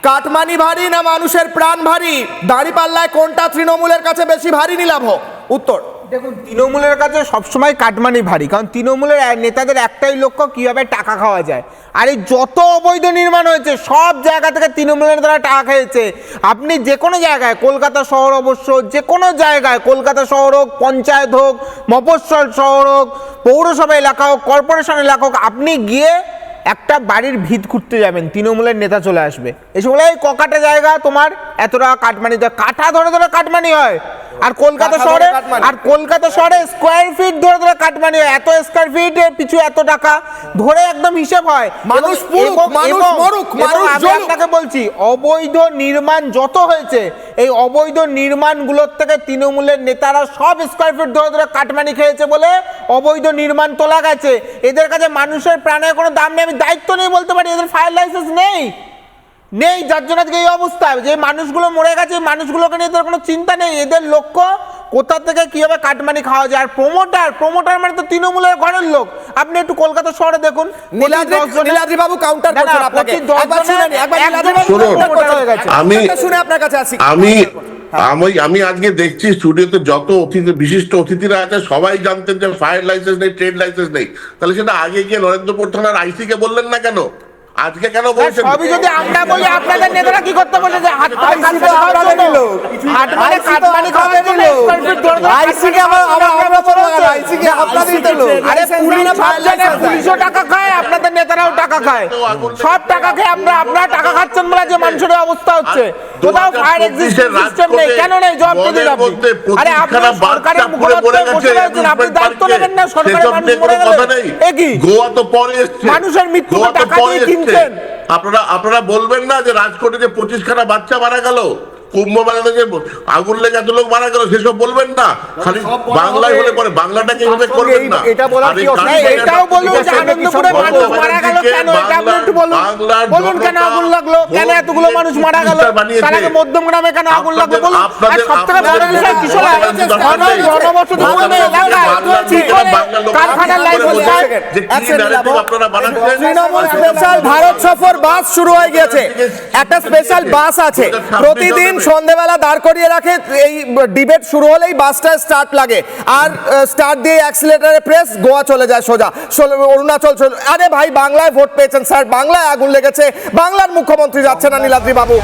Cut money ভারী না মানুষের প্রাণ ভারী? দাঁড়িপাল্লায় কোনটা তৃণমূলের কাছে বেশি ভারী নিলাভ? উত্তর দেখুন, তৃণমূলের কাছে সবসময় কাটমানি ভারী, কারণ তৃণমূলের নেতাদের একটাই লক্ষ্য কিভাবে টাকা খাওয়া যায়। আর এই যত অবৈধ নির্মাণ হয়েছে সব জায়গা থেকে তৃণমূলের দ্বারা টাকা খেয়েছে। আপনি যে কোনো জায়গায়, কলকাতা শহর অবশ্য যে কোনো জায়গায়, কলকাতা শহর হোক, পঞ্চায়েত হোক, মফস্বল শহর হোক, পৌরসভা এলাকা হোক, কর্পোরেশন এলাকা হোক, আপনি গিয়ে একটা বাড়ির ভিত খুঁড়তে যাবেন, তৃণমূলের নেতা চলে আসবে, এসে বলে এই ককাটা জায়গা তোমার এত টাকা কাটমানি, কাঠা ধরে ধরে কাটমানি হয়। আর কলকাতা শহরে স্কোয়ার ফিট ধরে ধরে কাটমানি হয়, এত স্কোয়ার ফিট পিছু এত টাকা ধরে একদম হিসেব হয়। মানুষ আমি আপনাকে বলছি, অবৈধ নির্মাণ যত হয়েছে, এই অবৈধ নির্মাণগুলোর থেকে তৃণমূলের নেতারা সব স্কোয়ার ফিট ধরে ধরে কাটমানি খেয়েছে বলে অবৈধ নির্মাণ তোলা গেছে। এদের কাছে মানুষের প্রাণের কোনো দাম নেই, আমি দায়িত্ব নিয়ে বলতে পারি, এদের ফায়ার লাইসেন্স নেই, যার জন্য আজকে এই অবস্থা। যে মানুষগুলো মরে গেছে, মানুষগুলোকে নিয়ে এদের কোনো চিন্তা নেই, এদের লক্ষ্য কোথা থেকে কিভাবে কাটমানি খাওয়া যায়। আর প্রমোটার মানে তো তৃণমূলের ঘরের লোক। আপনি একটু কলকাতা শহরে দেখুন, নীলাদ্রি বাবু কাউন্টার করছেন আপনাকে, একবার শুনে নি, একবার নীলাদ্রি বাবু হয়ে গেছে, আমি শুনে আপনার কাছে আসি। আমি আজকে দেখছি স্টুডিওতে যত বিশিষ্ট অতিথিরা আছে সবাই জানতেন যে ফায়ার লাইসেন্স নেই, ট্রেড লাইসেন্স নেই, তাহলে সেটা আগে গিয়ে নরেন্দ্রপুর থানার আইসি কে বললেন না কেন? আজকে কেন বলছেন? সবই যদি আমরা বলি, আপনাদের নেতারা কি করতে বলে যে হাত মানে কাটমানি খাওয়ার জন্য আইসি কে আইসি কে আপনাদের দিল। আরে পুলিশও টাকা খায়, আপনাদের নেতারাও টাকা খায়, সব টাকা খেয়ে আপনারা টাকা খাচ্ছেন বলে যে মানুষের অবস্থা হচ্ছে। কোথাও ফায়ার এক্সিস্টেন্স সিস্টেম নেই, কেন নেই? জবাব দিন আপনি। আরে আপনারা সরকারের মুখপাত্র বসে রয়েছেন, আপনি দায়িত্ব নেবেন না? সরকারের মানুষ মরে গেলে কি গোয়া তো পরে এসেছে, মানুষের মৃত্যু টাকা দিয়ে কিনছেন। আপনারা বলবেন না যে রাজকোটে যে 25খানা বাচ্চা মারা গেল, কুম্ভ মেলাতে যে আগুন লেগে এত লোক মারা গেল, সেসব বলবেন না। খালি বাংলায় হলে পরে বাংলাটাকে এইভাবে করবেন না। এটাও বলুন যে আনন্দপুরে মানুষ মারা গেল কেন, এটা আপনি একটু বলুন। বলুন কেন আগুন লাগলো, কেন এতগুলো মানুষ মারা গেল, তার আগে মধ্যমগ্রামে কেন আগুন লাগলো বলুন। আর সবথেকে বড় বিষয় কি শোনা, জনবসতি কারখানার লাইন তৃণমূল স্পেশাল ভারত সফর বাস শুরু হয়ে গেছে। একটা স্পেশাল বাস আছে, প্রতিদিন সন্ধ্যাবেলা দাঁড় করিয়ে রাখে, এই ডিবেট শুরু হলেই বাসটা স্টার্ট লাগে, আর স্টার্ট দিয়ে অ্যাক্সিলারেটরে প্রেস, গোয়া চলে যায় সোজা, অরুণাচল। আরে ভাই, বাংলায় ভোট পেয়েছেন স্যার, বাংলায় আগুন লেগেছে, বাংলার মুখ্যমন্ত্রী যাচ্ছে না নীলাদ্রি বাবু।